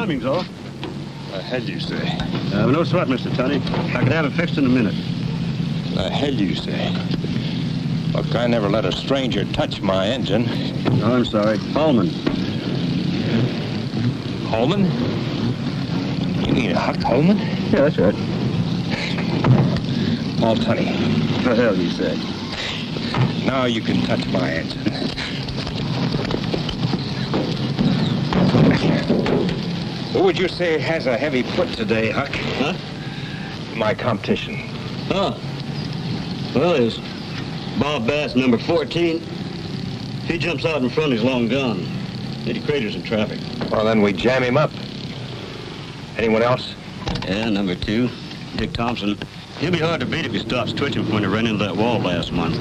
timing's all. Ahead, you say? No sweat, Mr. Tunney. I could have it fixed in a minute. Ahead, you say? Look, I never let a stranger touch my engine. Oh, I'm sorry. Holman. Holman? You mean Huck Holman? Yeah, that's right. Paul Tunney. The hell you say? Now you can touch my engine. Who would you say has a heavy foot today, Huck? Huh? My competition. Oh. Well, there's Bob Bass, number 14. If he jumps out in front, he's long gone. Eddie Crater's in traffic. Well, then we jam him up. Anyone else? Yeah, number 2, Dick Thompson. He'll be hard to beat if he stops twitching from when he ran into that wall last month.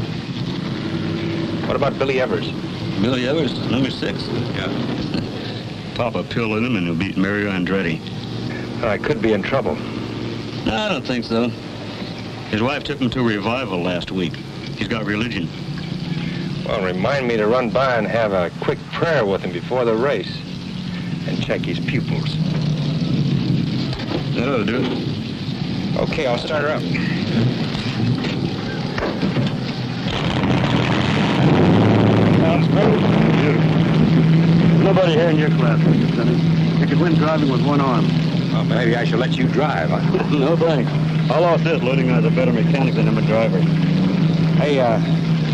What about Billy Evers? Billy Evers, number 6. Yeah. Pop a pill in him and he'll beat Mario Andretti. I could be in trouble. No, I don't think so. His wife took him to a revival last week. He's got religion. Well, remind me to run by and have a quick prayer with him before the race. And check his pupils. That ought to do it. Okay, I'll start her up. Sounds great. Beautiful. Nobody here in your class, Mr. Tunney. You could win driving with one arm. Well, maybe I should let you drive. No thanks. I lost this learning I was a better mechanic than I'm a driver. Hey,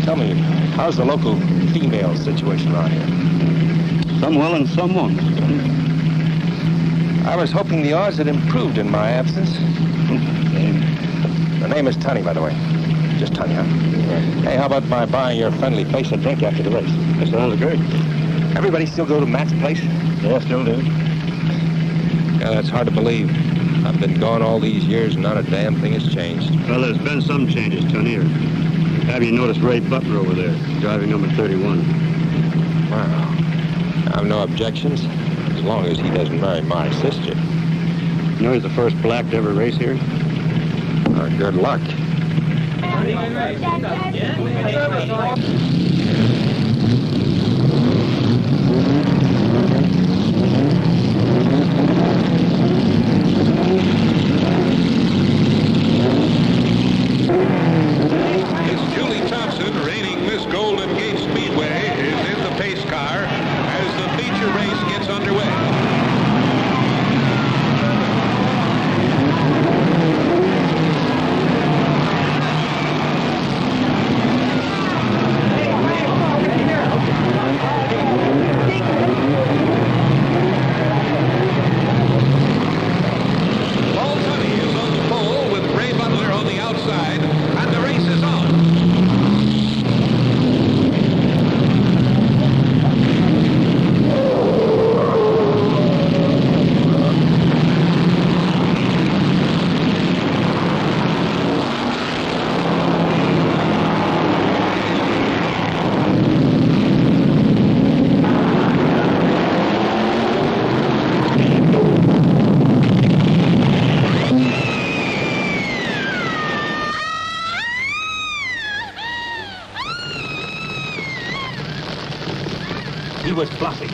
tell me, how's the local female situation around here? Some will and some won't, Mr. Tunney. I was hoping the odds had improved in my absence. Her name is Tunney, by the way. Just Tunney, huh? Right. Hey, how about my buying your friendly face a drink after the race? That sounds great. Everybody still go to Matt's place? Yeah, still do. Yeah, that's hard to believe. I've been gone all these years and not a damn thing has changed. Well, there's been some changes, Tunney. Or have you noticed Ray Butler over there, driving number 31? Wow. I have no objections, as long as he doesn't marry my sister. You know he's the first black to ever race here? Good luck. He was bluffing.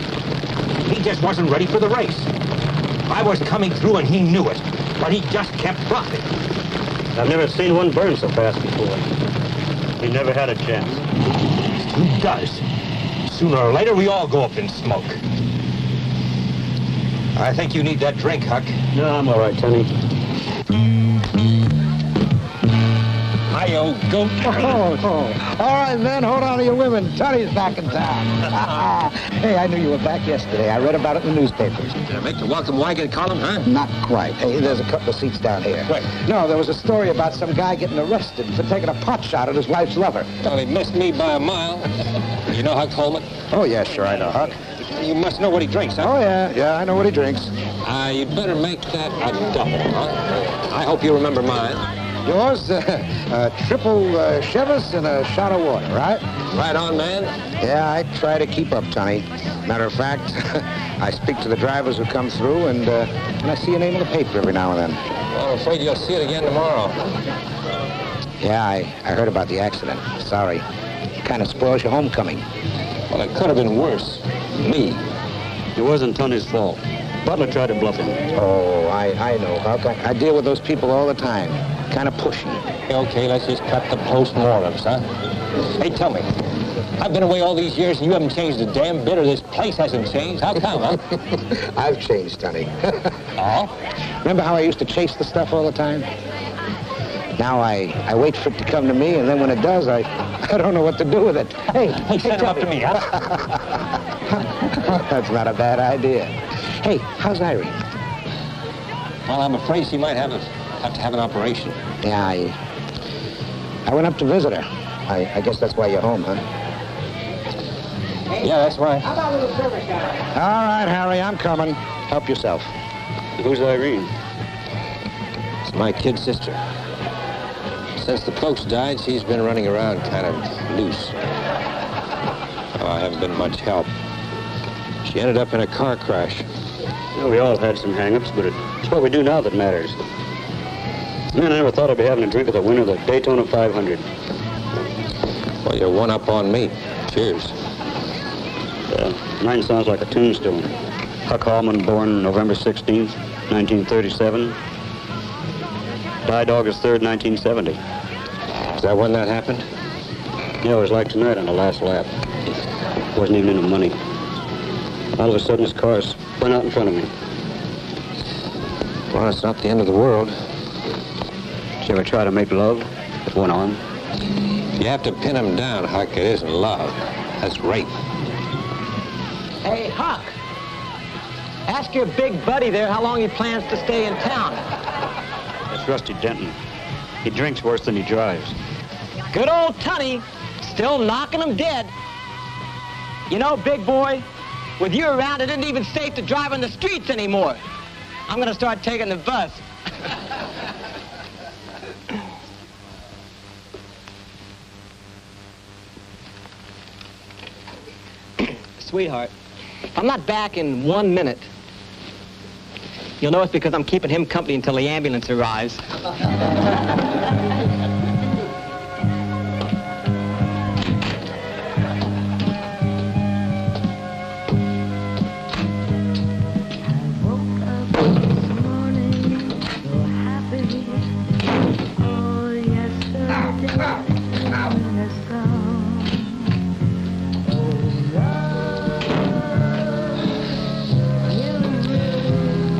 He just wasn't ready for the race. I was coming through and he knew it, but he just kept bluffing. I've never seen one burn so fast before. He never had a chance. Who does? Sooner or later, we all go up in smoke. I think you need that drink, Huck. No, I'm all right, Tunney. Hi, old goat. All right, men, hold on to your women. Tunney's back in town. Hey, I knew you were back yesterday. I read about it in the newspapers. Did I make the welcome wagon column, huh? Not quite. Hey, there's a couple of seats down here. Right. No, there was a story about some guy getting arrested for taking a pot shot at his wife's lover. Well, he missed me by a mile. You know Huck Holman? Oh, yeah, sure, I know Huck. You must know what he drinks, huh? Oh, yeah, I know what he drinks. You'd better make that a double, huh? I hope you remember mine. Yours, triple Chivas and a shot of water, right? Right on, man. Yeah, I try to keep up, Tunney. Matter of fact, I speak to the drivers who come through, and I see your name in the paper every now and then. Well, I'm afraid you'll see it again tomorrow. Yeah, I heard about the accident. Sorry. Kind of spoils your homecoming. Well, it could have been worse. Me. It wasn't Tunney's fault. Butler tried to bluff him. Oh, I know, Huck. I deal with those people all the time. Kind of pushy. Okay, let's just cut the postmortems, huh? Hey, tell me. I've been away all these years and you haven't changed a damn bit, or this place hasn't changed. How come, huh? I've changed, Sonny. Oh? Remember how I used to chase the stuff all the time? Now I wait for it to come to me, and then when it does, I don't know what to do with it. Hey, send it up to me, huh? That's not a bad idea. Hey, how's Irene? Well, I'm afraid she might have to have an operation. Yeah, I went up to visit her. I guess that's why you're home, huh? Yeah, that's right. How about a little service, Harry? All right, Harry, I'm coming. Help yourself. Who's Irene? It's my kid sister. Since the folks died, she's been running around kind of loose. Oh, I haven't been much help. She ended up in a car crash. Well, we all had some hang-ups, but it's what we do now that matters. Man, I never thought I'd be having a drink with the winner of the Daytona 500. Well, you're one up on me. Cheers. Mine sounds like a tombstone. Huck Hallman, born November 16th, 1937. Died August 3rd, 1970. Is that when that happened? Yeah, it was like tonight on the last lap. Wasn't even in the money. All of a sudden, his car spun out in front of me. Well, it's not the end of the world. Did you ever try to make love with one arm? You have to pin him down, Huck. It isn't love. That's rape. Hey, Huck. Ask your big buddy there how long he plans to stay in town. That's Rusty Denton. He drinks worse than he drives. Good old Tunny, still knocking him dead. You know, big boy, with you around, it isn't even safe to drive on the streets anymore. I'm gonna start taking the bus. Sweetheart, if I'm not back in 1 minute, you'll know it's because I'm keeping him company until the ambulance arrives.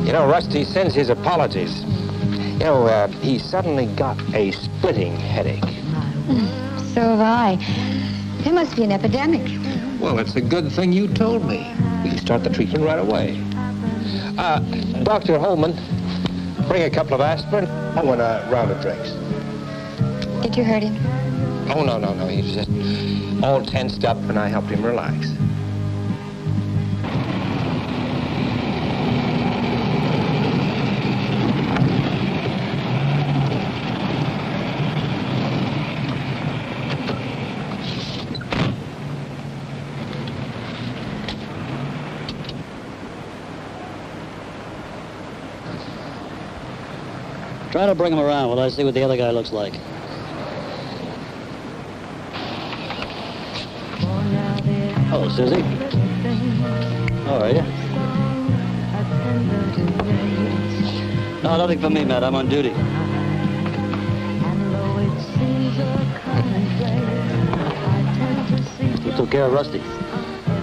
You know, Rusty sends his apologies. You know, he suddenly got a splitting headache. So have I. It must be an epidemic. Well, it's a good thing you told me. We can start the treatment right away. Dr. Holman, bring a couple of aspirin. I want a round of drinks. Did you hurt him? Oh, no. He's just all tensed up, and I helped him relax. Try to bring him around while I see what the other guy looks like. Hello, Susie. How are you? No, nothing for me, Matt. I'm on duty. Who took care of Rusty?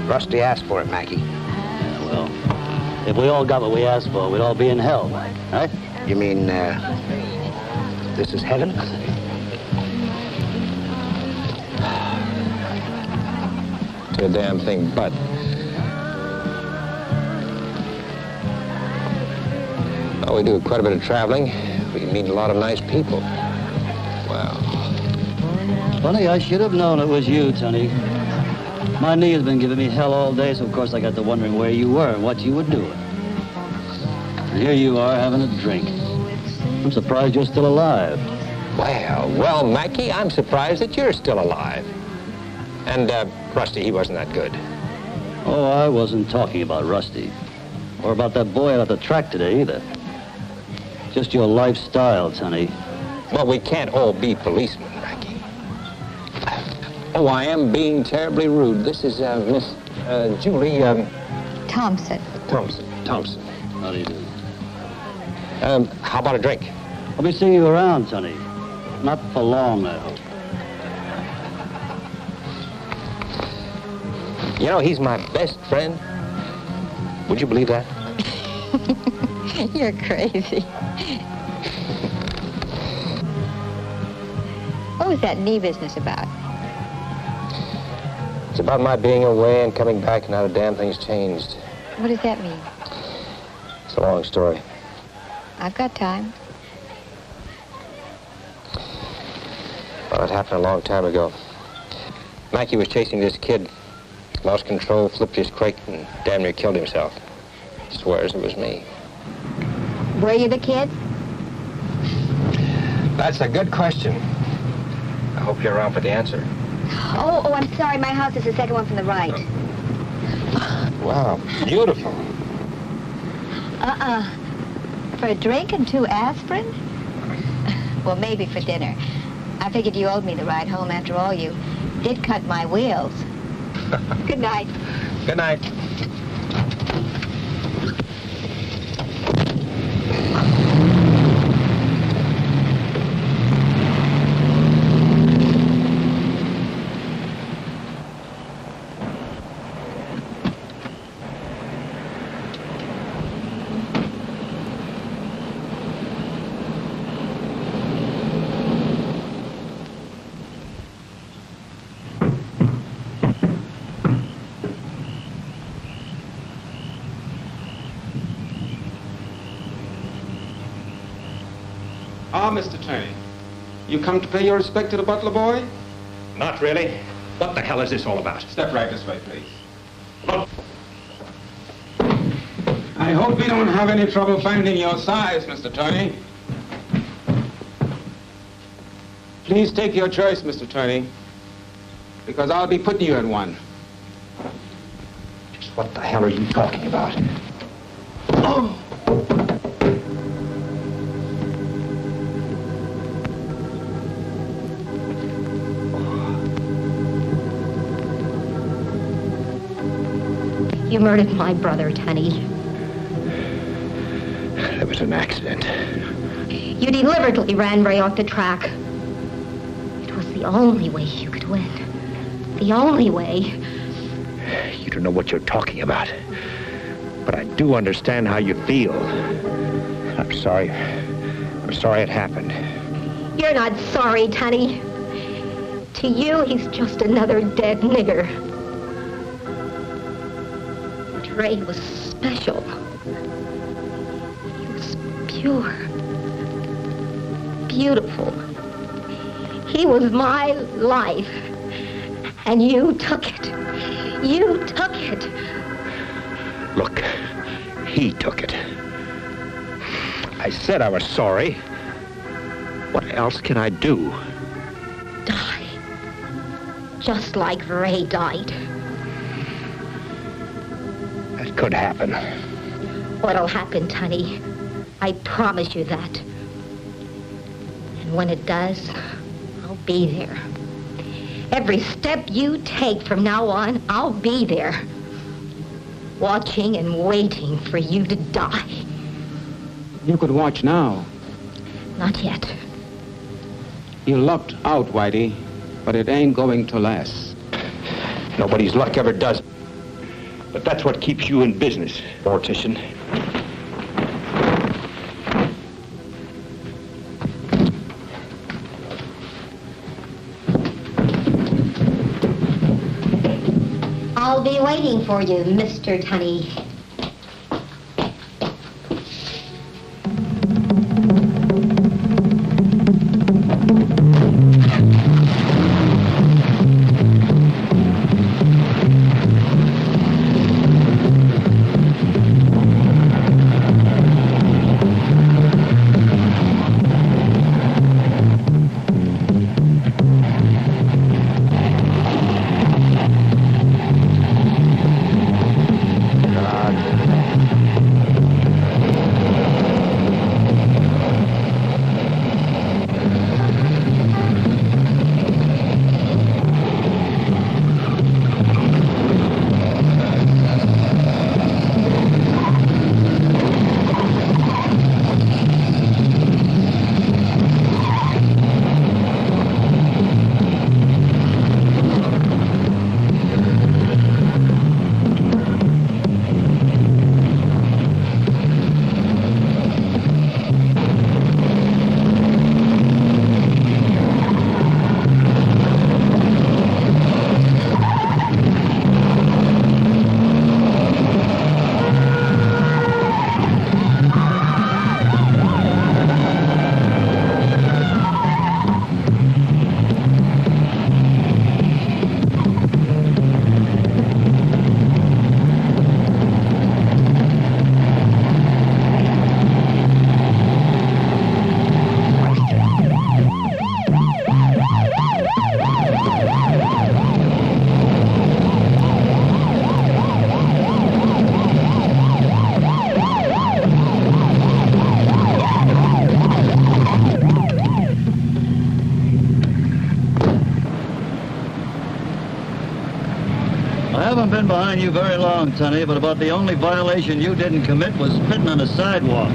Rusty asked for it, Mackie. Yeah, well, if we all got what we asked for, we'd all be in hell, right? You mean, this is heaven? To a damn thing, but... Oh, we do quite a bit of traveling. We meet a lot of nice people. Well... Funny, I should have known it was you, Tony. My knee has been giving me hell all day, so of course I got to wondering where you were and what you were doing. And here you are having a drink. I'm surprised you're still alive. Well, Mackie, I'm surprised that you're still alive. And, Rusty, he wasn't that good. Oh, I wasn't talking about Rusty. Or about that boy out at the track today, either. Just your lifestyle, Tony. Well, we can't all be policemen, Mackie. Oh, I am being terribly rude. This is, Miss, Julie, Thompson. Thompson. How do you do? How about a drink? I'll be seeing you around, Sonny. Not for long, I hope. You know, he's my best friend. Would you believe that? You're crazy. What was that knee business about? It's about my being away and coming back and how the damn thing's changed. What does that mean? It's a long story. I've got time. Well, it happened a long time ago. Mackie was chasing this kid. Lost control, flipped his crate, and damn near killed himself. Swears it was me. Were you the kid? That's a good question. I hope you're around for the answer. Oh, I'm sorry. My house is the second one from the right. Wow, beautiful. For a drink and 2 aspirin? Well, maybe for dinner. I figured you owed me the ride home. After all, you did cut my wheels. Good night. Good night. Ah, Mr. Turney, you come to pay your respect to the butler boy? Not really. What the hell is this all about? Step right this way, please. I hope we don't have any trouble finding your size, Mr. Turney. Please take your choice, Mr. Turney, because I'll be putting you at one. Just what the hell are you talking about? Oh! You murdered my brother, Tunny. It was an accident. You deliberately ran Ray off the track. It was the only way you could win. The only way. You don't know what you're talking about. But I do understand how you feel. I'm sorry. I'm sorry it happened. You're not sorry, Tunny. To you, he's just another dead nigger. Ray was special. He was pure, beautiful. He was my life, and you took it. You took it. Look, he took it. I said I was sorry. What else can I do? Die. Just like Ray died. That could happen. What'll happen, Tunny? I promise you that. And when it does, I'll be there. Every step you take from now on, I'll be there. Watching and waiting for you to die. You could watch now. Not yet. You lucked out, Whitey, but it ain't going to last. Nobody's luck ever does. But that's what keeps you in business, mortician. I'll be waiting for you, Mr. Tunny. I haven't been behind you very long, Sonny, but about the only violation you didn't commit was spitting on the sidewalk.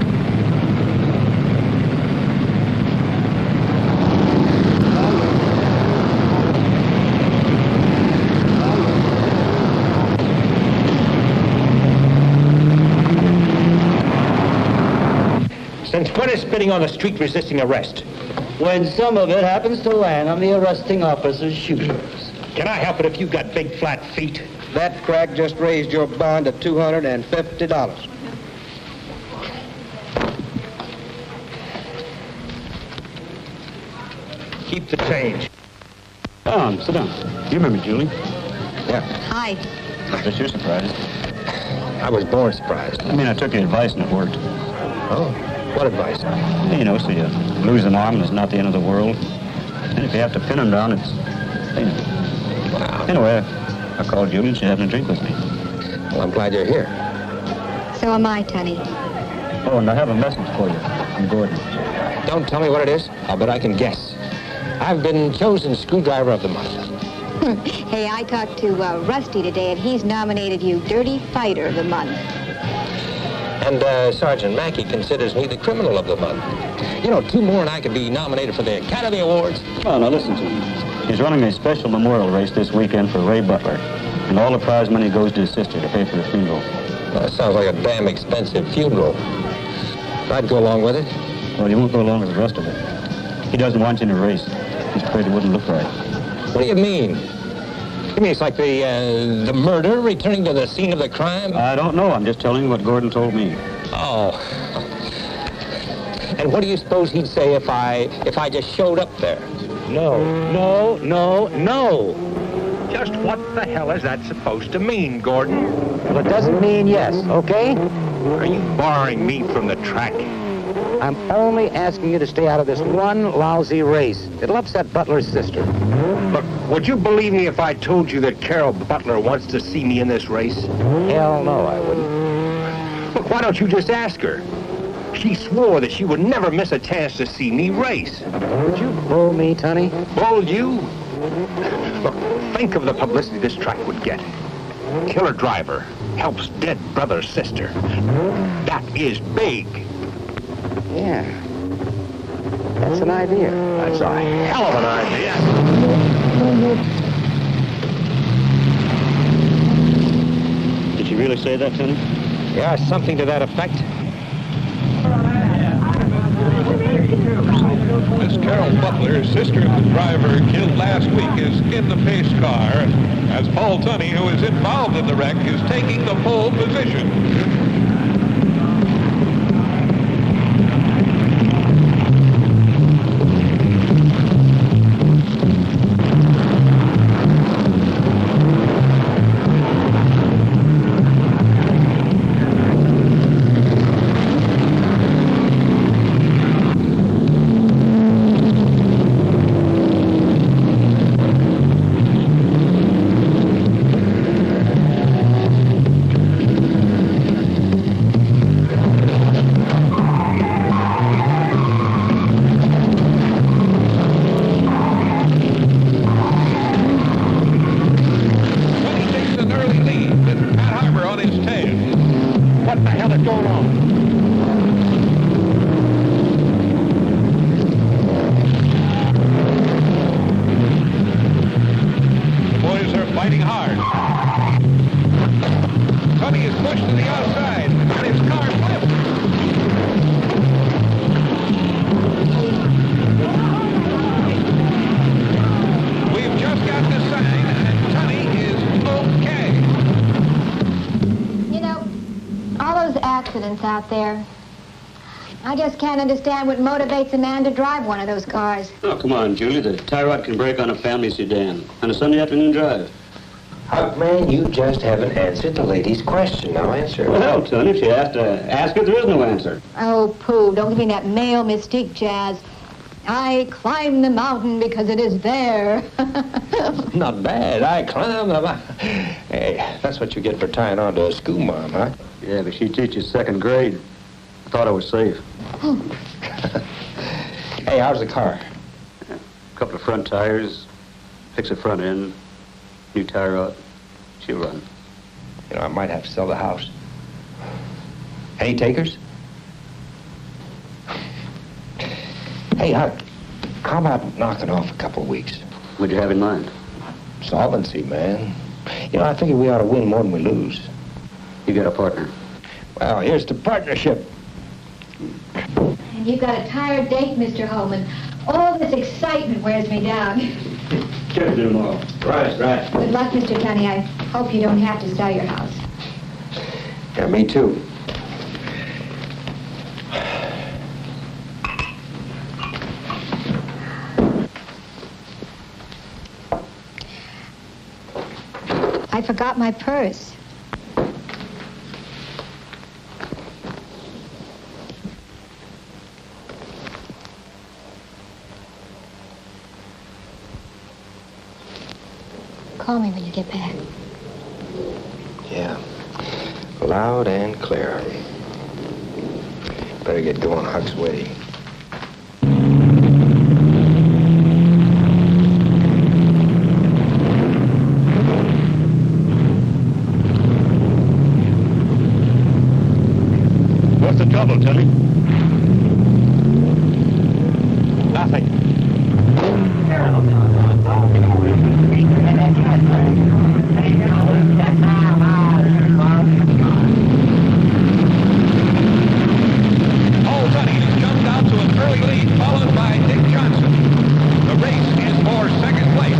Since when is spitting on the street resisting arrest? When some of it happens to land on the arresting officer's shoes. Can I help it if you've got big, flat feet? That crack just raised your bond to $250. Keep the change. Sit down. You remember Julie? Yeah. Hi. I bet you're surprised. I was born surprised. I mean, I took your advice and it worked. Oh, what advice? You know, so you lose an arm and it's not the end of the world. And if you have to pin him down, it's... You know. Wow. Anyway, I called Julie and she's having a drink with me. Well, I'm glad you're here. So am I, Tony. Oh, and I have a message for you from Gordon. Don't tell me what it is. I'll bet I can guess. I've been chosen screwdriver of the month. Hey, I talked to Rusty today, and he's nominated you Dirty Fighter of the Month. And Sergeant Mackey considers me the criminal of the month. You know, 2 more and I could be nominated for the Academy Awards. Oh, now listen to me. He's running a special memorial race this weekend for Ray Butler. And all the prize money goes to his sister to pay for the funeral. Well, that sounds like a damn expensive funeral. I'd go along with it. Well, you won't go along with the rest of it. He doesn't want you in a race. He's afraid it wouldn't look right. What do you mean? You mean it's like the murder returning to the scene of the crime? I don't know. I'm just telling you what Gordon told me. Oh. And what do you suppose he'd say if I just showed up there? No. Just what the hell is that supposed to mean, Gordon? Well, it doesn't mean yes, okay? Are you barring me from the track? I'm only asking you to stay out of this one lousy race. It'll upset Butler's sister. Look, would you believe me if I told you that Carol Butler wants to see me in this race? Hell no, I wouldn't. Look, why don't you just ask her? She swore that she would never miss a chance to see me race. Would you bull me, Tony? Bull you? Look, think of the publicity this track would get. Killer driver helps dead brother's sister. That is big. Yeah. That's an idea. That's a hell of an idea. Did she really say that, Tony? Yeah, something to that effect. Miss Carol Butler, sister of the driver killed last week, is in the pace car, as Paul Tunney, who is involved in the wreck, is taking the pole position. Out there. I just can't understand what motivates a man to drive one of those cars. Oh, come on, Julie. The tie rod can break on a family sedan on a Sunday afternoon drive. Man, you just haven't answered the lady's question. Now answer. Well, Tony, if she has to ask it, there is no answer. Oh, pooh, don't give me that male mystique jazz. I climb the mountain because it is there. Not bad. I climb the mountain. Hey, that's what you get for tying on to a school mom, huh? Yeah, but she teaches 2nd grade. I thought I was safe. Hey, how's the car? A couple of front tires, fix the front end, new tie rod. She you run? You know, I might have to sell the house. Any takers? Hey, Huck, how about knocking off a couple of weeks? What'd you have in mind? Solvency, man. You know, I figure we ought to win more than we lose. You got a partner. Well, here's the partnership. And you've got a tired date, Mr. Holman. All this excitement wears me down. Check it tomorrow. Right. Good luck, Mr. Tunney. I hope you don't have to sell your house. Yeah, me too. I forgot my purse. Call me when you get back. Yeah. Loud and clear. Better get going Huck's way. What's the trouble, Tony? Nothing. Paul Tunney has jumped out to an early lead, followed by Dick Johnson. The race is for second place.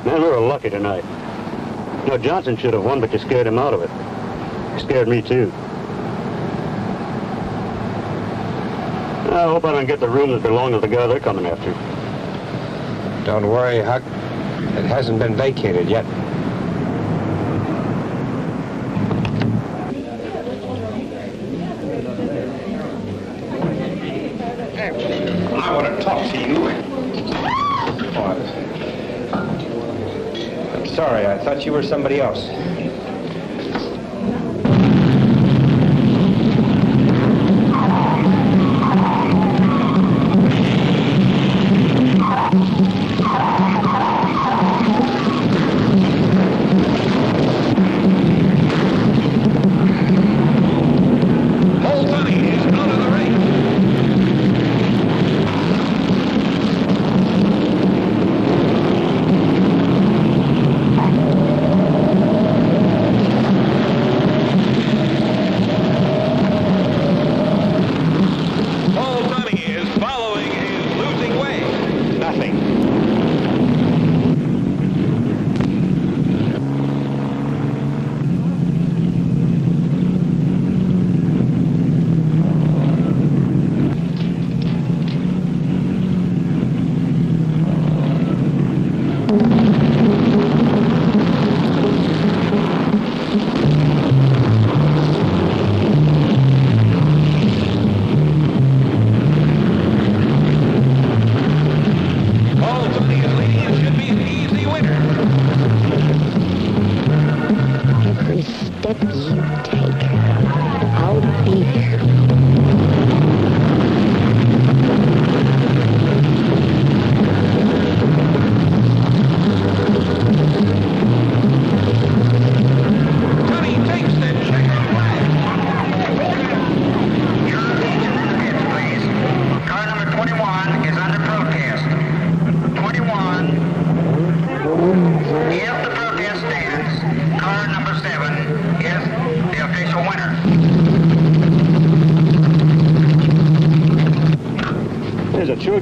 Man, we were lucky tonight. You know, Johnson should have won, but you scared him out of it. You scared me, too. I hope I don't get the room that belonged to the guy they're coming after. Don't worry, Huck. It hasn't been vacated yet. I want to talk to you. I'm sorry, I thought you were somebody else.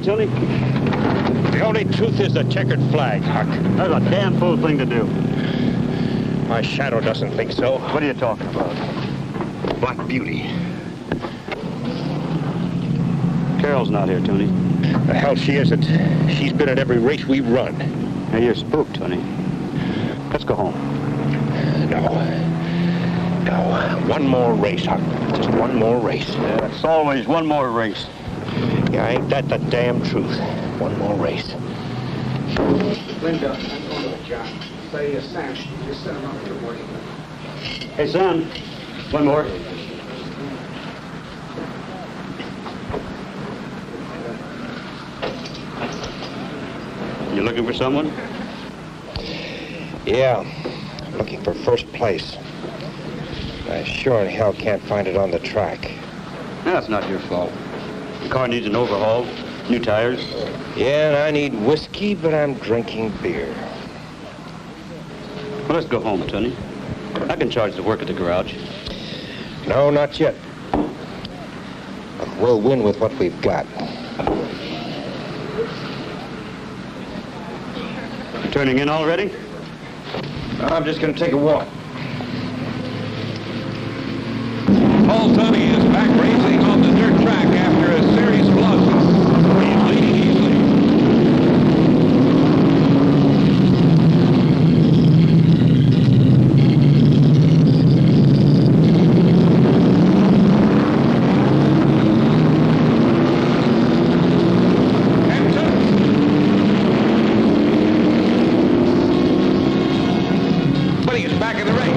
Tony? The only truth is the checkered flag, Huck. That's a damn fool thing to do. My shadow doesn't think so. What are you talking about? Black Beauty. Carol's not here, Tony. The hell she isn't. She's been at every race we've run. Hey, you're spooked, Tony. Let's go home. No. One more race, Huck. Just one more race. Yeah, it's always one more race. Yeah, ain't that the damn truth? One more race. Linda, I'm going to John. Say, Sam, just set him up for the morning. Hey, son. One more. You looking for someone? Yeah, I'm looking for first place. I sure in hell can't find it on the track. That's not your fault. The car needs an overhaul, new tires. Yeah, and I need whiskey, but I'm drinking beer. Well, let's go home, Tony. I can charge the work at the garage. No, not yet. We'll win with what we've got. You turning in already? I'm just going to take a walk. Paul Tunney is back racing on the dirt track after a series of losses. He's leading easily. But he's back in the race.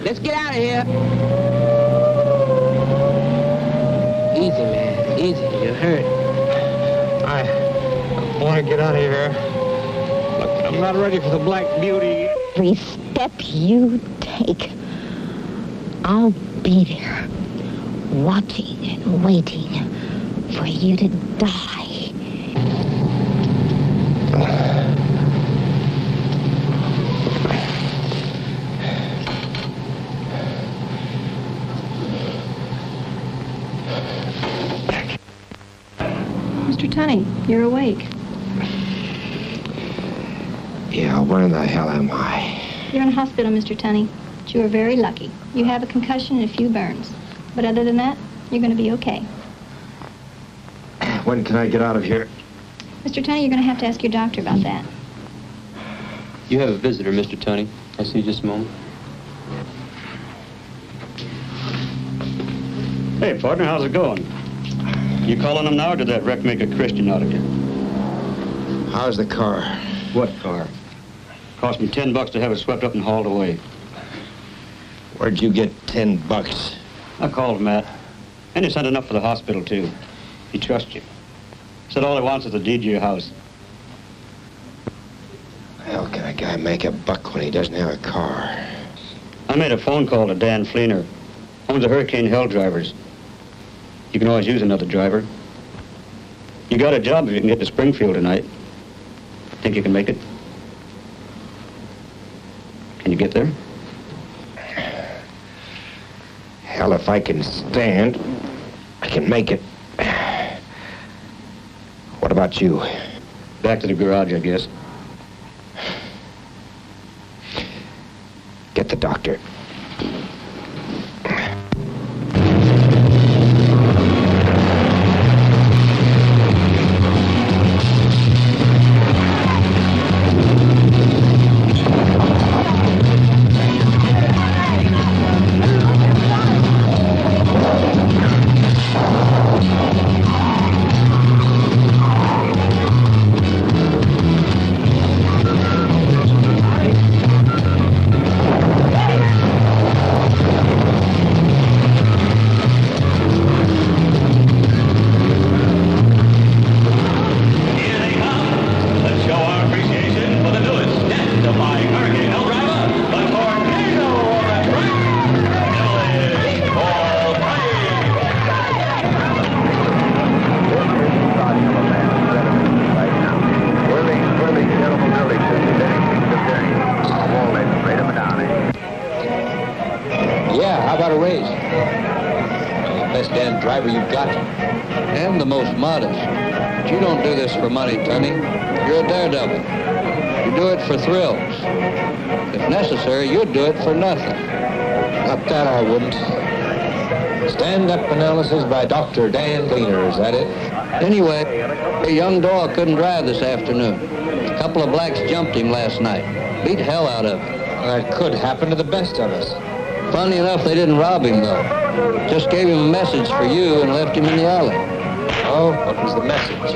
Let's get out of here. Easy, man. Easy. You're hurt. I want to get out of here. Look, I'm not ready for the Black Beauty. Every step you take, I'll be there, watching and waiting for you to die. Mr. Tunney, you're awake. Yeah, where in the hell am I? You're in hospital, Mr. Tunney. But you are very lucky. You have a concussion and a few burns. But other than that, you're going to be okay. When can I get out of here? Mr. Tunney, you're going to have to ask your doctor about that. You have a visitor, Mr. Tunney. I see, just a moment. Hey, partner, how's it going? You calling them now, or did that wreck make a Christian out of you? How's the car? What car? Cost me $10 to have it swept up and hauled away. Where'd you get $10? I called Matt, and he sent enough for the hospital, too. He trusts you. Said all he wants is the deed to your house. How can a guy make a buck when he doesn't have a car? I made a phone call to Dan Fleener, owns the Hurricane Hell drivers. You can always use another driver. You got a job if you can get to Springfield tonight. Think you can make it? Can you get there? Hell, if I can stand, I can make it. What about you? Back to the garage, I guess. Get the doctor. And the most modest. But you don't do this for money, Tony. You're a daredevil. You do it for thrills. If necessary, you'd do it for nothing. Not that I wouldn't. Stand-up analysis by Dr. Dan Fleener, is that it? Anyway, a young dog couldn't drive this afternoon. A couple of blacks jumped him last night. Beat hell out of him. That could happen to the best of us. Funny enough, they didn't rob him, though. Just gave him a message for you and left him in the alley. Oh, what was the message?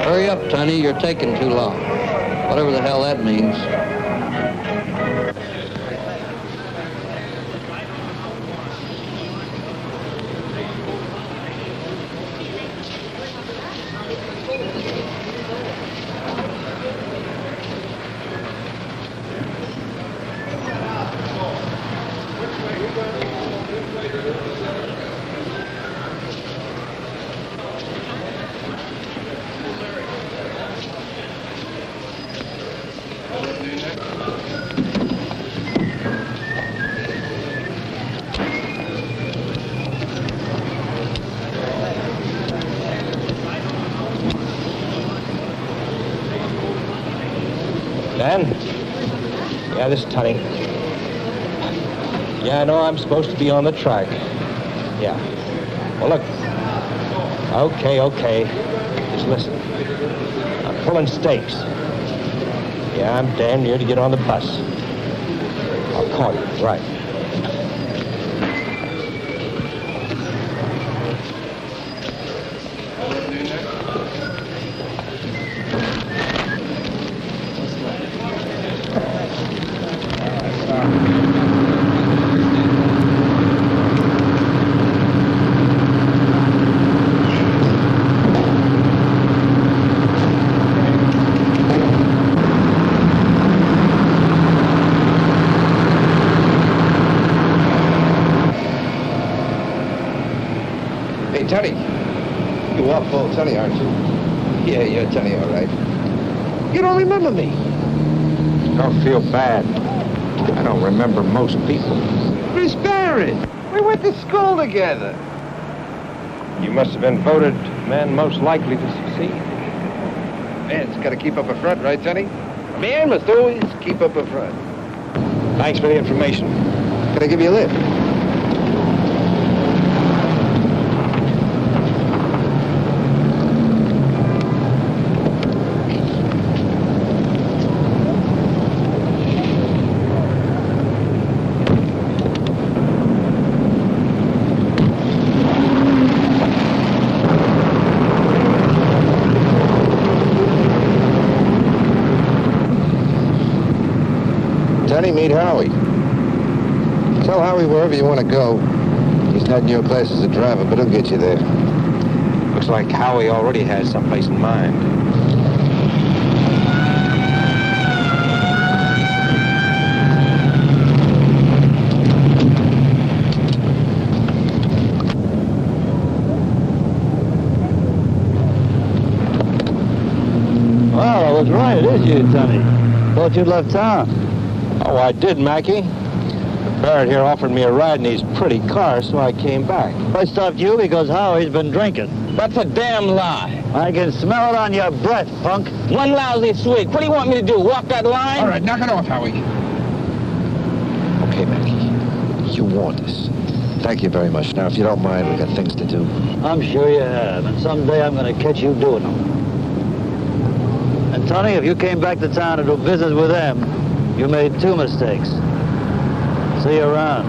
Hurry up, Tony, you're taking too long. Whatever the hell that means. Dan? Yeah, this is Tony. Yeah, I know I'm supposed to be on the track. Yeah. Well, look. Okay. Just listen. I'm pulling stakes. Yeah, I'm damn near to get on the bus. I'll call you. Right. Tony. You are Paul Tony, aren't you? Yeah, you're Tony, all right. You don't remember me. Don't feel bad. I don't remember most people. Miss Barrett. We went to school together. You must have been voted man most likely to succeed. Man's got to keep up a front, right, Tony? Man must always keep up a front. Thanks for the information. Can I give you a lift? Johnny, meet Howie. Tell Howie wherever you want to go. He's not in your class as a driver, but he'll get you there. Looks like Howie already has someplace in mind. Well, I was right. It is you, Tony. Thought you'd left town. Oh, I did, Mackie. Barrett here offered me a ride in his pretty car, so I came back. I stopped you because Howie's been drinking. That's a damn lie. I can smell it on your breath, punk. One lousy swig. What do you want me to do, walk that line? All right, knock it off, Howie. Okay, Mackie. You warned us. Thank you very much. Now, if you don't mind, we've got things to do. I'm sure you have, and someday I'm going to catch you doing them. And Tony, if you came back to town to do business with them, you made 2 mistakes. See you around.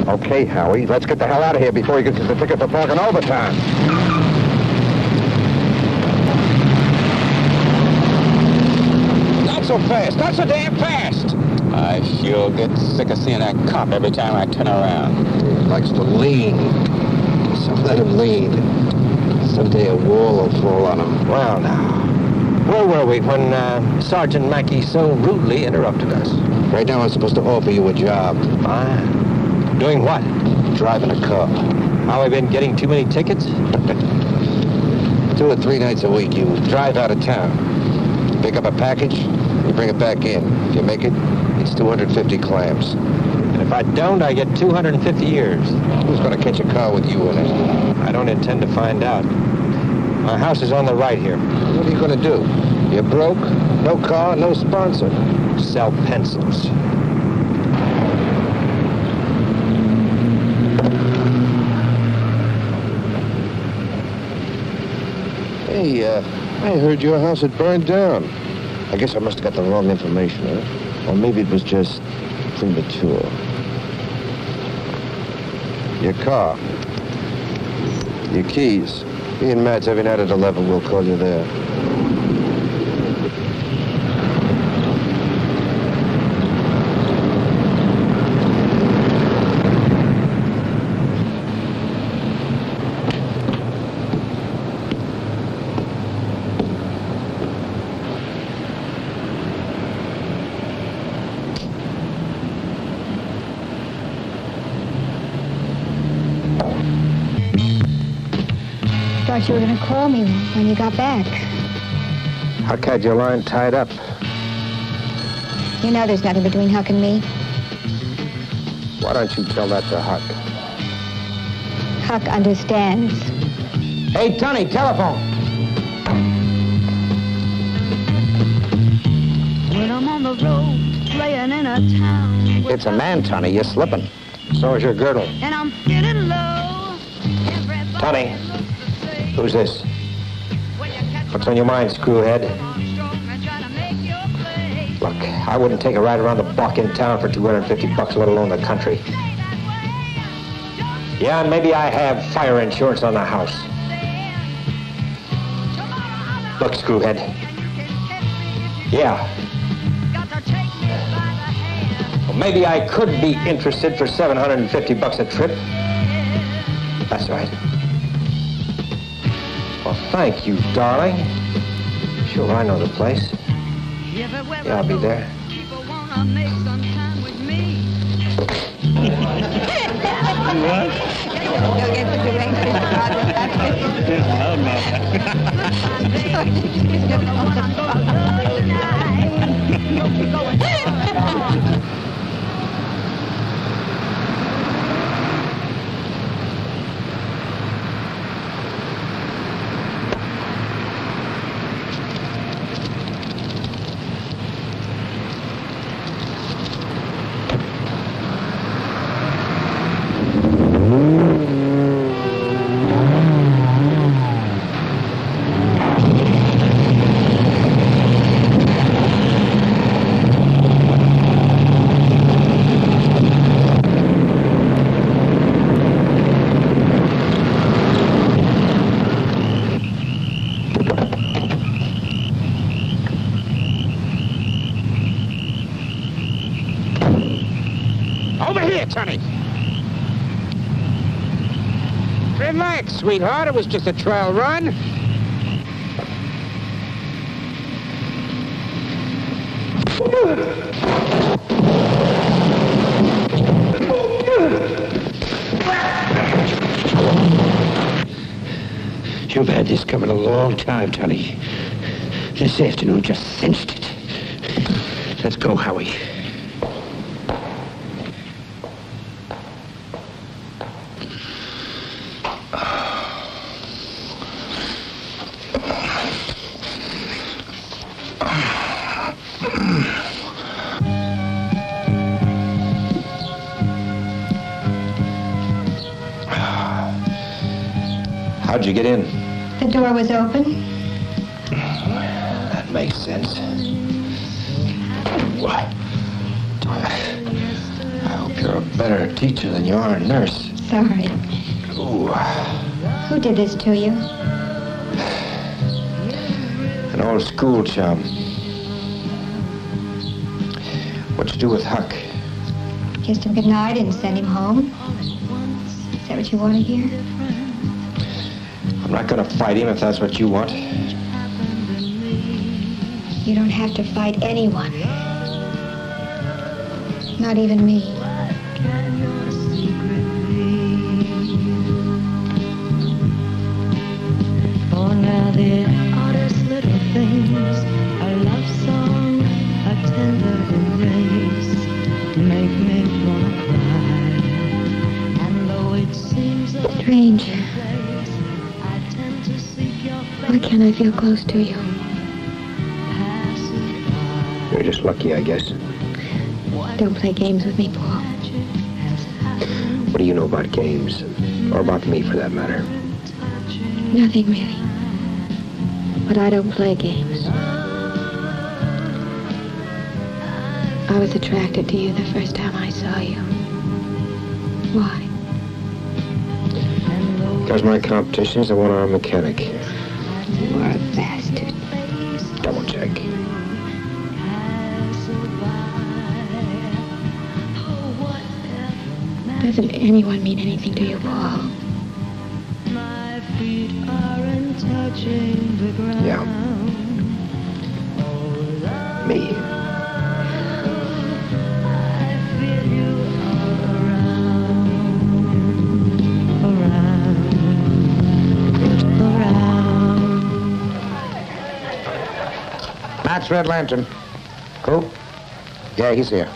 Okay, Howie, let's get the hell out of here before he gets the ticket for parking overtime. Not so fast. Not so damn fast. I sure get sick of seeing that cop every time I turn around. He likes to lean. So let him lean. Someday a wall will fall on him. Well, now, where were we when Sergeant Mackey so rudely interrupted us? Right now, I'm supposed to offer you a job. Fine. Doing what? Driving a car. How, we been getting too many tickets? 2 or 3 nights a week, you drive out of town. Pick up a package, you bring it back in. If you make it, it's 250 clams. And if I don't, I get 250 years. Who's going to catch a car with you in it? I don't intend to find out. My house is on the right here. What are you going to do? You're broke, no car, no sponsor. Sell pencils. Hey, I heard your house had burned down. I guess I must have got the wrong information, huh? Or maybe it was just premature. Your car. Your keys. Me and Matt's every night at 11. We'll call you there. Thought you were going to call me when you got back. Huck had your line tied up. You know there's nothing between Huck and me. Why don't you tell that to Huck? Huck understands. Hey, Tony, telephone. When I'm on the road, playing in a town. It's a man, Tony. You're slipping. So is your girdle. And I'm feeling low. Tony, who's this? What's on your mind, screwhead? Look, I wouldn't take a ride around the block in town for 250 bucks, let alone the country. Yeah, and maybe I have fire insurance on the house. Look, screwhead. Yeah. Well, maybe I could be interested for 750 bucks a trip. That's right. Well, thank you, darling. Sure, I know the place. Yeah, I'll be there. What? You'll get the direction. Tony. Relax, sweetheart. It was just a trial run. You've had this coming a long time, Tony. This afternoon just cinched it. Let's go, Howie. How'd you get in? The door was open. That makes sense. What? I hope you're a better teacher than you are a nurse. Sorry. Ooh. Who did this to you? An old school chum. What'd you do with Huck? Kissed him goodnight and sent him home. Is that what you want to hear? I'm not gonna fight him if that's what you want. You don't have to fight anyone. Not even me. For now the oddest little things, a love song, a tender embrace, make me wanna cry. And though it seems Strange. Why can't I feel close to you? You're just lucky, I guess. Don't play games with me, Paul. What do you know about games? Or about me, for that matter? Nothing really. But I don't play games. I was attracted to you the first time I saw you. Why? Because my competition's a one-armed mechanic. You are a bastard. Double check. Doesn't anyone mean anything to you, Paul? Yeah. Me. Matt's Red Lantern. Who? Yeah, he's here.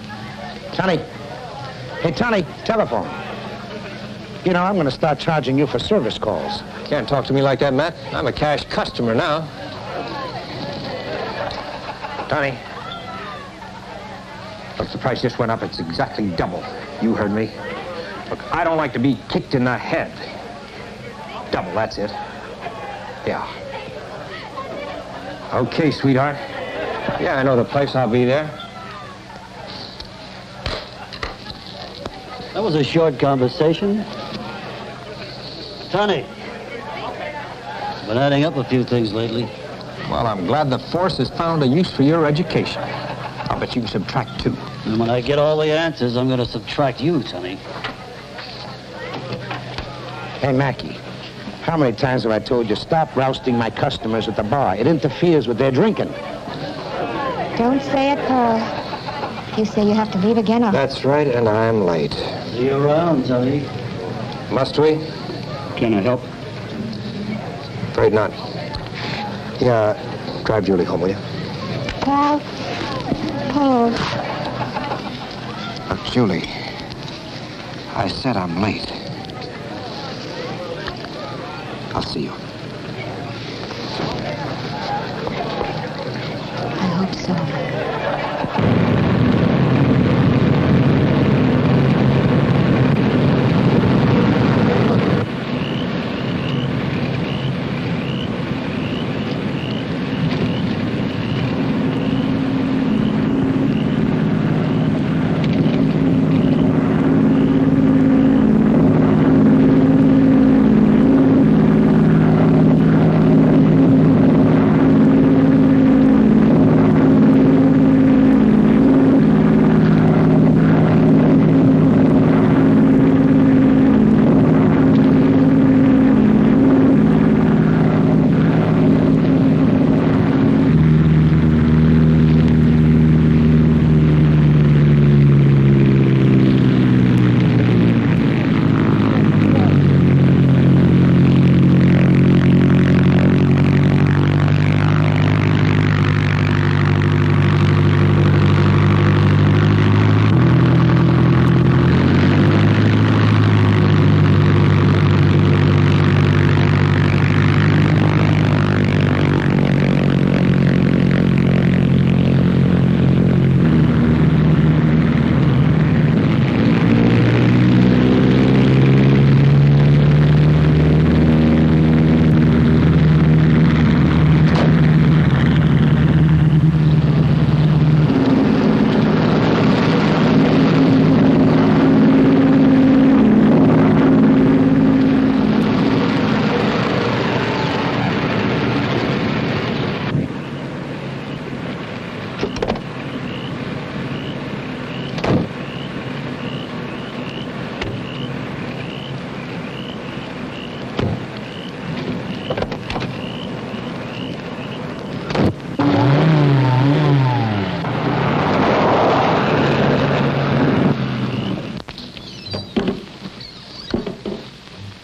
Tony. Hey, Tony, telephone. You know, I'm going to start charging you for service calls. Can't talk to me like that, Matt. I'm a cash customer now. Tony. Look, the price just went up. It's exactly double. You heard me. Look, I don't like to be kicked in the head. Double, that's it. Yeah. Okay, sweetheart. Yeah, I know the place. I'll be there. That was a short conversation. Tony, been adding up a few things lately. Well, I'm glad the force has found a use for your education. I'll bet you can subtract 2. And when I get all the answers, I'm going to subtract you, Tony. Hey, Mackie, how many times have I told you, stop rousting my customers at the bar? It interferes with their drinking. Don't say it, Paul. You say you have to leave again, That's right, and I'm late. See you around, Tony. Must we? Can I help? Afraid not. Yeah, drive Julie home, will you? Paul. Paul. Look, Julie, I said I'm late. I'll see you. I hope so.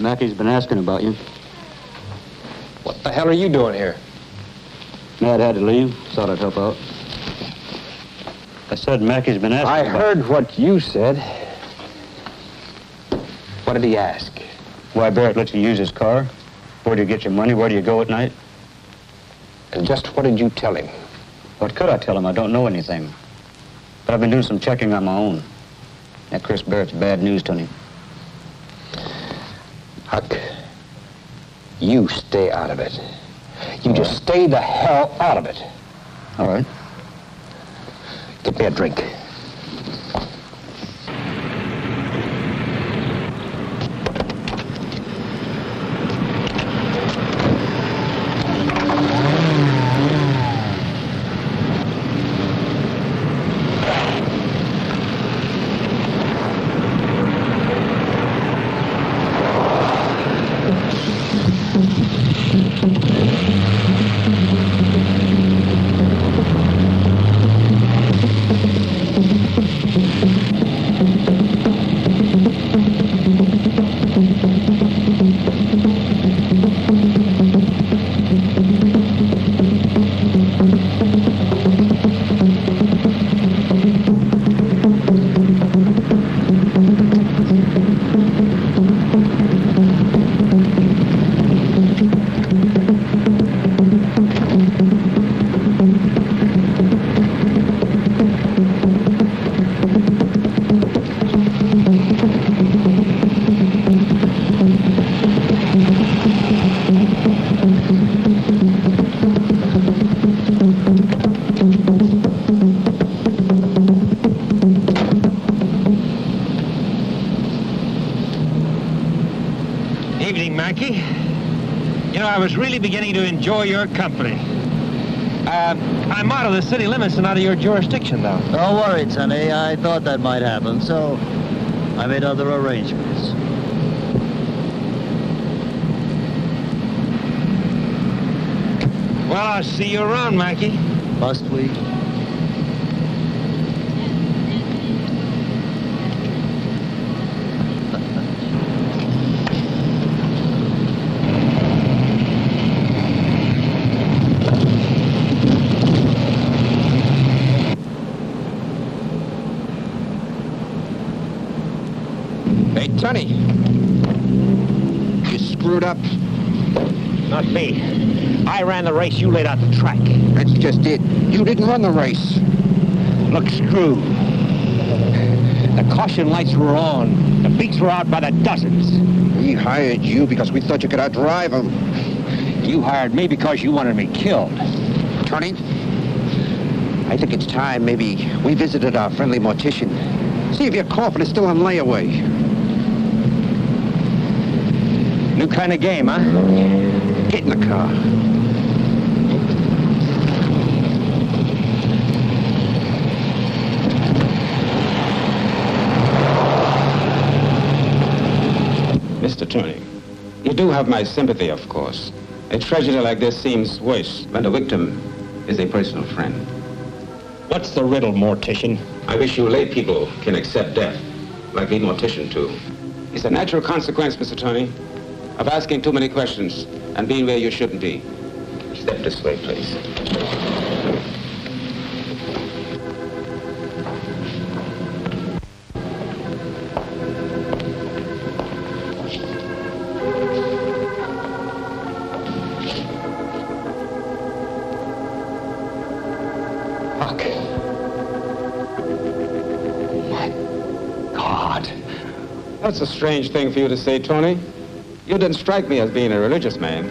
Mackey's been asking about you. What the hell are you doing here? Matt had to leave. Thought I'd help out. I said Mackey's been asking I about heard what you said. What did he ask? why Barrett lets you use his car. Where do you get your money? Where do you go at night? And just what did you tell him? What could I tell him? I don't know anything. But I've been doing some checking on my own. That Chris Barrett's bad news, Tony. Huck, you stay out of it. You just stay the hell out of it. All right. Get me a drink. I was really beginning to enjoy your company. I'm out of the city limits and out of your jurisdiction, though. Don't worry, Sonny. I thought that might happen, so I made other arrangements. Well, I'll see you around, Mackie. Must we? Sonny, you screwed up. Not me. I ran the race, you laid out the track. That's just it. You didn't run the race. Look, screw. The caution lights were on. The beaks were out by the dozens. We hired you because we thought you could outdrive them. You hired me because you wanted me killed. Tony, I think it's time maybe we visited our friendly mortician. See if your coffin is still on layaway. New kind of game, huh? Get in the car. Mr. Tony, you do have my sympathy, of course. A tragedy like this seems worse when the victim is a personal friend. What's the riddle, mortician? I wish you lay people can accept death, like the mortician too. It's a natural consequence, Mr. Tony, of asking too many questions and being where you shouldn't be. Step this way, please. Fuck. My God. That's a strange thing for you to say, Tony. You didn't strike me as being a religious man.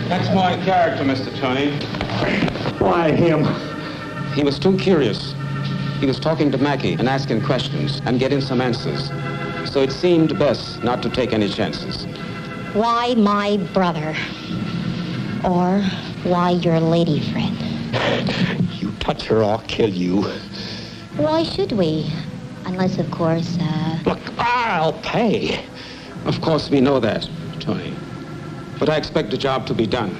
That's my character, Mr. Tony. Why him? He was too curious. He was talking to Mackie and asking questions and getting some answers. So it seemed best not to take any chances. Why my brother? Or why your lady friend? You touch her, I'll kill you. Why should we? Unless, of course, Look, I'll pay. Of course we know that, Tony. But I expect the job to be done.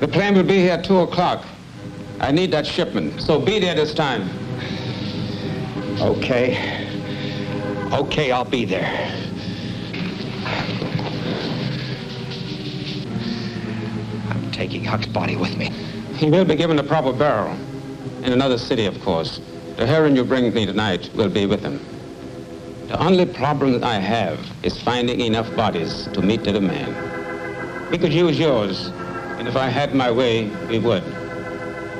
The plane will be here at 2 o'clock. I need that shipment, so be there this time. Okay. Okay, I'll be there. I'm taking Huck's body with me. He will be given the proper burial. In another city, of course. The heroine you bring me tonight will be with him. The only problem that I have is finding enough bodies to meet the demand. We could use yours, and if I had my way, we would.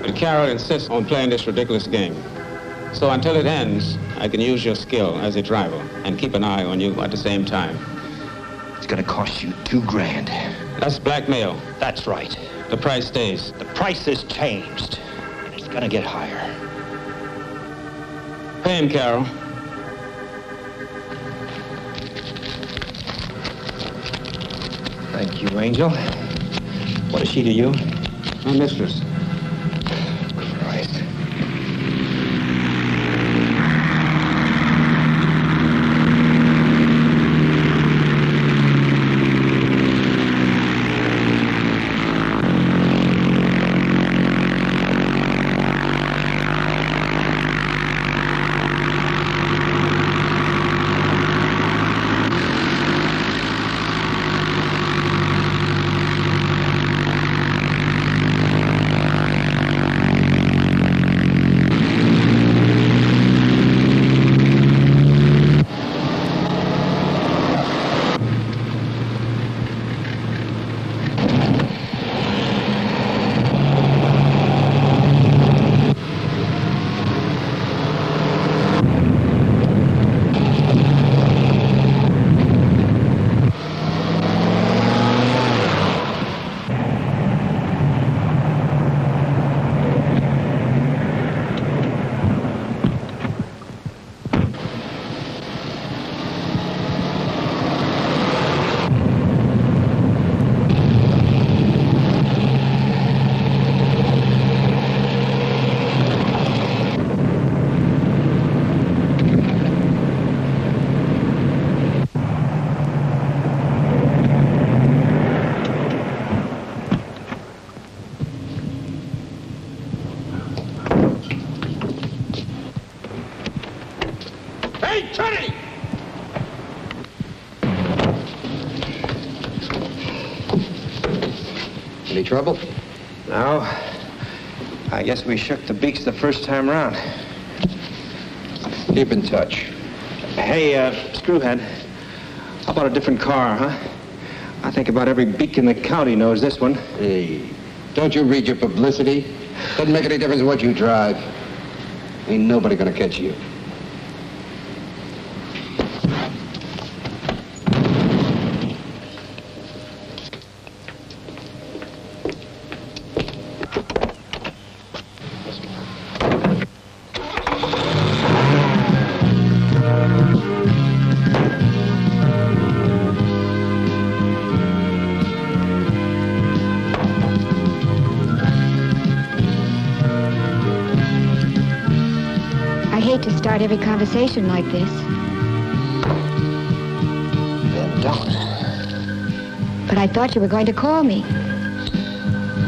But Carol insists on playing this ridiculous game. So until it ends, I can use your skill as a driver and keep an eye on you at the same time. It's gonna cost you $2,000. That's blackmail. That's right. The price stays. The price has changed, and it's gonna get higher. Pay him, Carol. Thank you, Angel. What is she to you? My mistress. Christ. Hey, Tony! Any trouble? No. I guess we shook the beaks the first time around. Keep in touch. Hey, Screwhead, how about a different car, huh? I think about every beak in the county knows this one. Hey, don't you read your publicity? Doesn't make any difference what you drive. Ain't nobody gonna catch you. To start every conversation like this. Then don't. But I thought you were going to call me.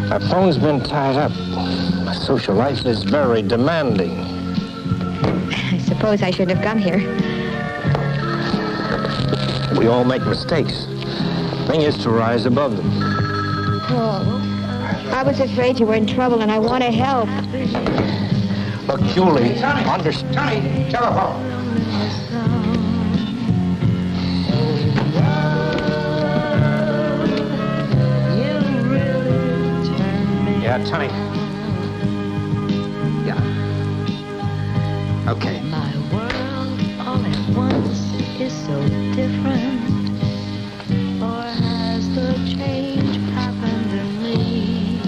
My phone's been tied up. My social life is very demanding. I suppose I shouldn't have come here. We all make mistakes. Thing is to rise above them. Paul, I was afraid you were in trouble and I want to help. Look, Julie, understand. Tony, telephone. Yeah, Tony. Yeah. Okay. My world all at once is so different. Or has the change happened in me?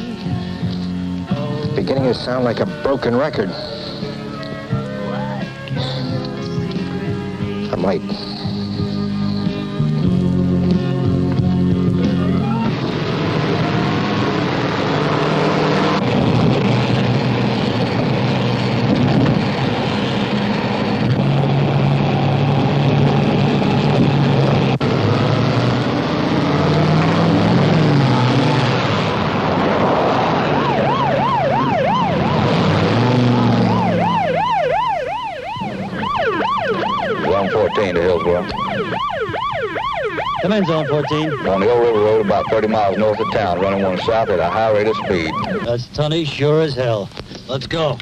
It's beginning to sound like a broken record. I might. 14 to Hillsboro. Come in, Zone 14. On the old river road about 30 miles north of town, running one south at a high rate of speed. That's Tunney, sure as hell. Let's go.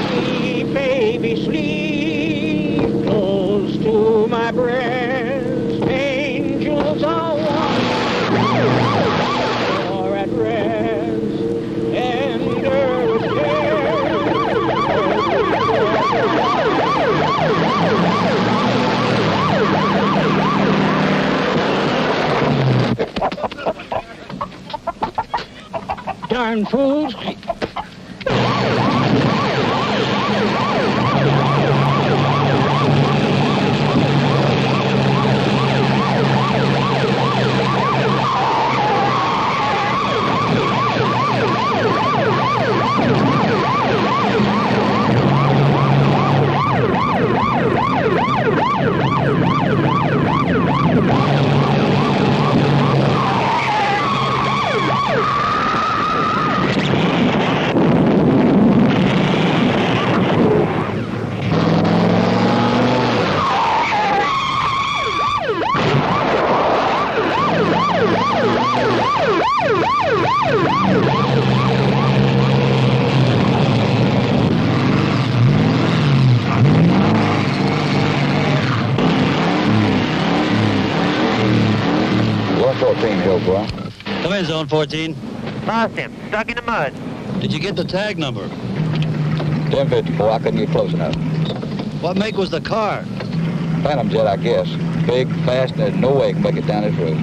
Sleep, baby, sleep, close to my breast. Angels are watching, are at rest, and earth is darn fools. Come in, Zone 14. Lost him. Stuck in the mud. Did you get the tag number? 1054, I couldn't get close enough. What make was the car? Phantom jet, I guess. Big, fast, and there's no way it can make it down this road.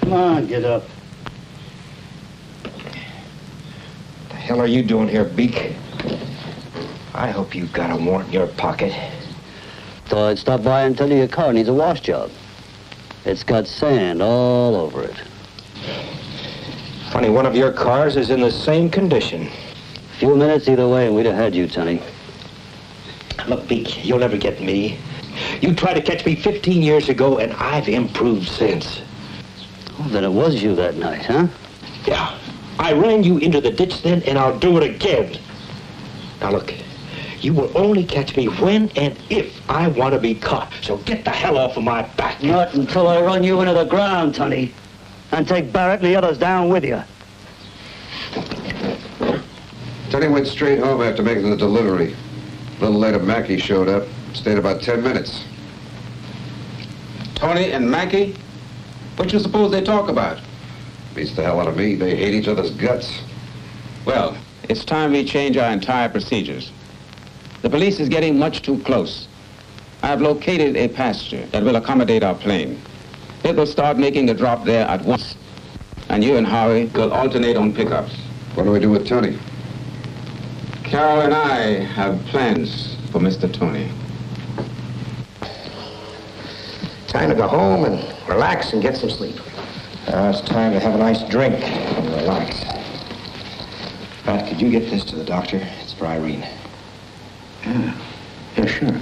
Come on, get up. What the hell are you doing here, Beak? I hope you've got a warrant in your pocket. Thought I'd stop by and tell you your car needs a wash job. It's got sand all over it. Funny, one of your cars is in the same condition. Few minutes either way and we'd have had you, Tunney. Look, Beak, you'll never get me. You tried to catch me 15 years ago, and I've improved since. Oh, then it was you that night, huh? Yeah. I ran you into the ditch then, and I'll do it again. Now, look. You will only catch me when and if I want to be caught. So get the hell off of my back. Not until I run you into the ground, Tunney. And take Barrett and the others down with you. Tunney went straight home after making the delivery. A little later, Mackey showed up. Stayed about 10 minutes. Tony and Mackey? What you suppose they talk about? Beats the hell out of me. They hate each other's guts. Well, it's time we change our entire procedures. The police is getting much too close. I've located a pasture that will accommodate our plane. It will start making the drop there at once. And you and Howie will alternate on pickups. What do we do with Tony? Carol and I have plans for Mr. Tony. Time to go home and relax and get some sleep. It's time to have a nice drink and relax. Pat, could you get this to the doctor? It's for Irene. Yeah, sure.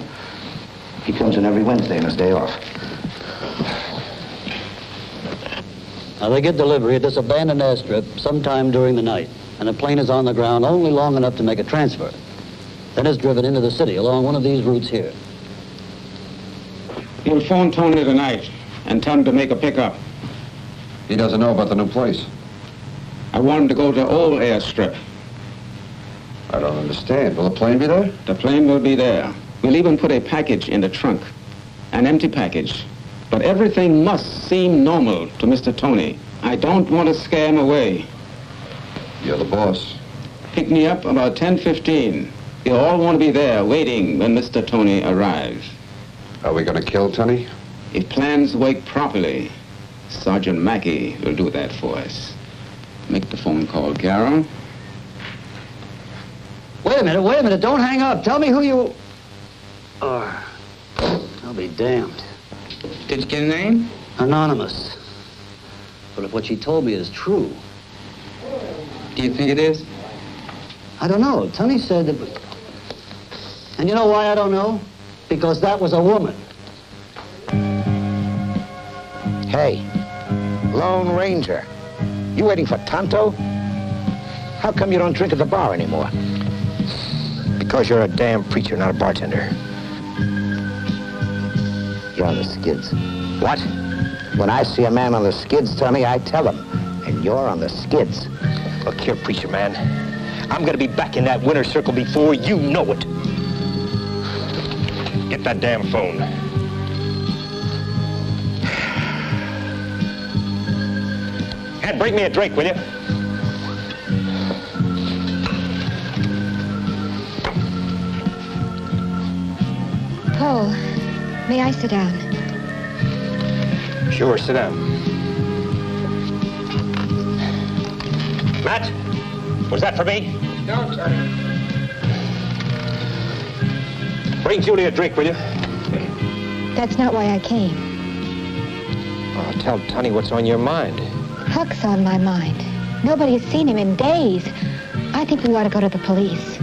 He comes in every Wednesday on his day off. Now, they get delivery at this abandoned airstrip sometime during the night, and the plane is on the ground only long enough to make a transfer. Then it's driven into the city along one of these routes here. You'll phone Tony tonight and tell him to make a pickup. He doesn't know about the new place. I want him to go to old airstrip. I don't understand. Will the plane be there? The plane will be there. We'll even put a package in the trunk. An empty package. But everything must seem normal to Mr. Tony. I don't want to scare him away. You're the boss. Pick me up about 10:15. You all want to be there waiting when Mr. Tony arrives. Are we going to kill Tony? If plans work properly, Sergeant Mackey will do that for us. Make the phone call, Carol. Wait a minute. Don't hang up. Tell me who you are. I'll be damned. Did you get a name? Anonymous. But if what she told me is true... Do you think it is? I don't know. Tony said that... And you know why I don't know? Because that was a woman. Hey, Lone Ranger, you waiting for Tonto? How come you don't drink at the bar anymore? Because you're a damn preacher, not a bartender. You're on the skids. What? When I see a man on the skids, Tony, I tell him. And you're on the skids. Look here, preacher man. I'm gonna be back in that winner's circle before you know it. Get that damn phone. And bring me a drink, will you? Paul, may I sit down? Sure, sit down. Matt, was that for me? No, Tony. Bring Julie a drink, will you? That's not why I came. Oh, tell Tony what's on your mind. Huck's on my mind. Nobody's seen him in days. I think we ought to go to the police.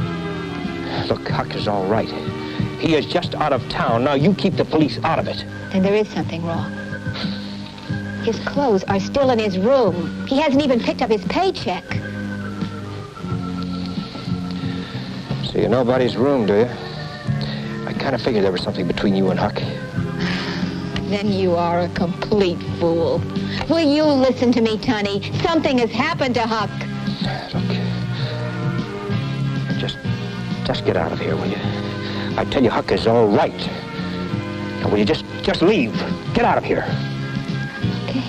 Look, Huck is all right. He is just out of town. Now, you keep the police out of it. Then there is something wrong. His clothes are still in his room. He hasn't even picked up his paycheck. So you know about his room, do you? I kind of figured there was something between you and Huck. Then you are a complete fool. Will you listen to me, Tony? Something has happened to Huck. Look, just get out of here, will you? I tell you, Huck is all right. Now, will you just leave? Get out of here. Okay.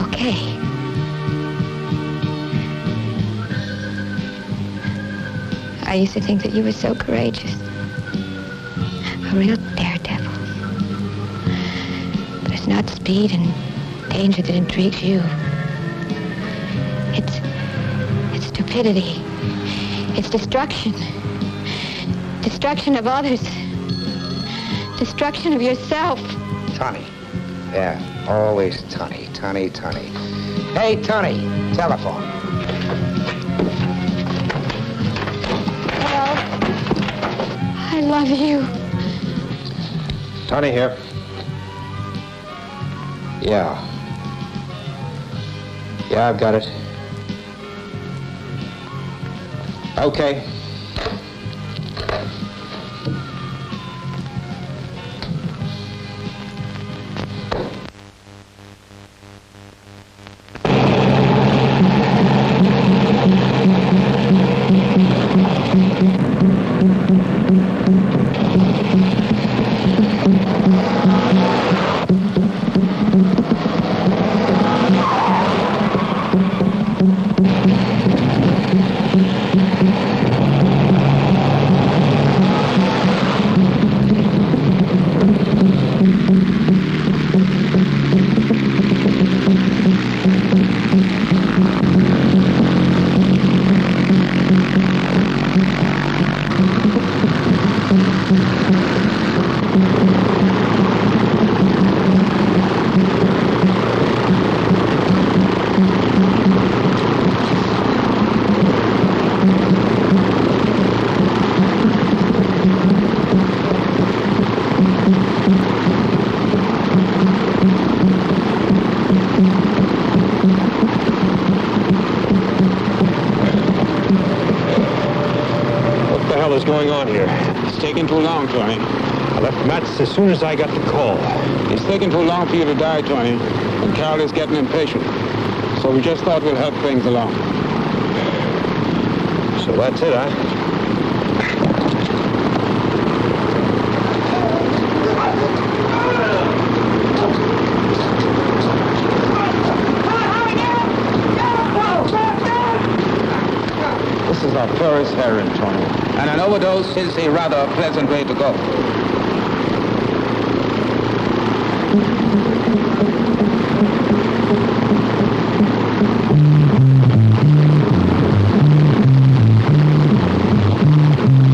Okay. I used to think that you were so courageous. A real daredevil. But it's not speed and danger that intrigues you. It's stupidity. It's destruction. Destruction of others. Destruction of yourself. Tony. Yeah, always Tony. Tony. Hey, Tony, telephone. I love you. Tony here. Yeah, I've got it. Okay. What is going on here? It's taking too long, Tony. I left Matt's as soon as I got the call. It's taking too long for you to die, Tony. And Carol is getting impatient. So we just thought we'd help things along. So that's it, huh? worse heroin, Tony. And an overdose is a rather pleasant way to go.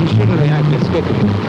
You shouldn't react this quickly.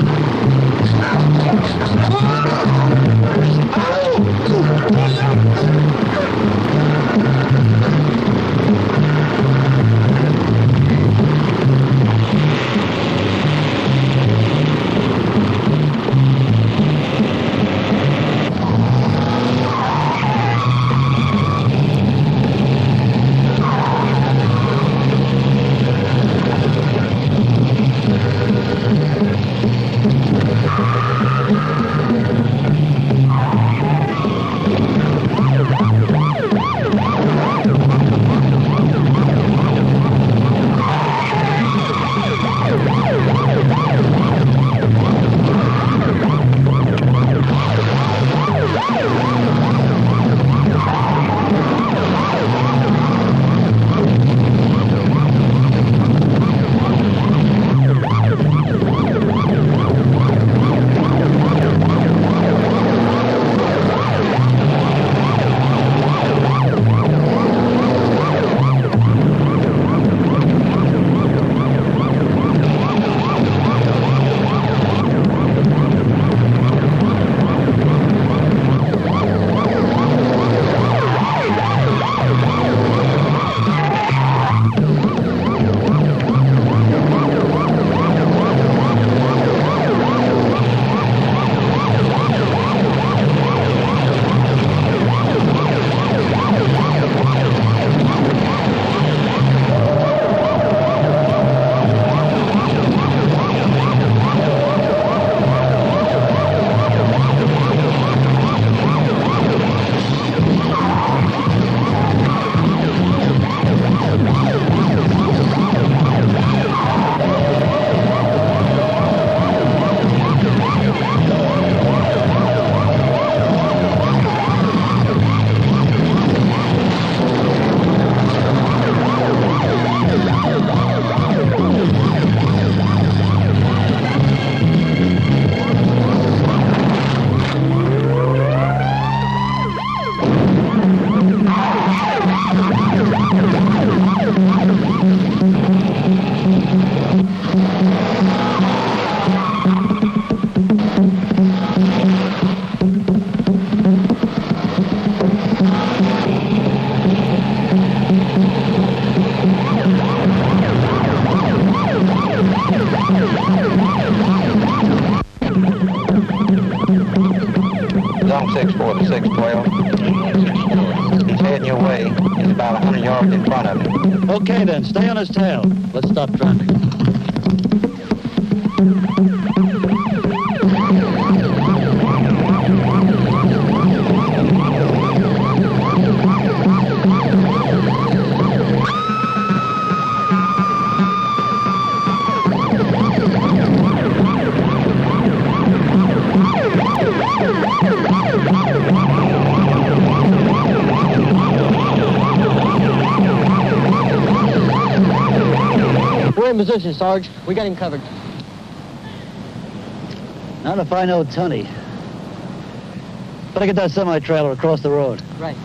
Zone 6-4 to 612. He's heading your way. He's about 100 yards in front of you. Okay, then. Stay on his tail. Let's stop traffic. We're in position, Sarge. We got him covered. Not if I know Tony. Better get that semi-trailer across the road. Right.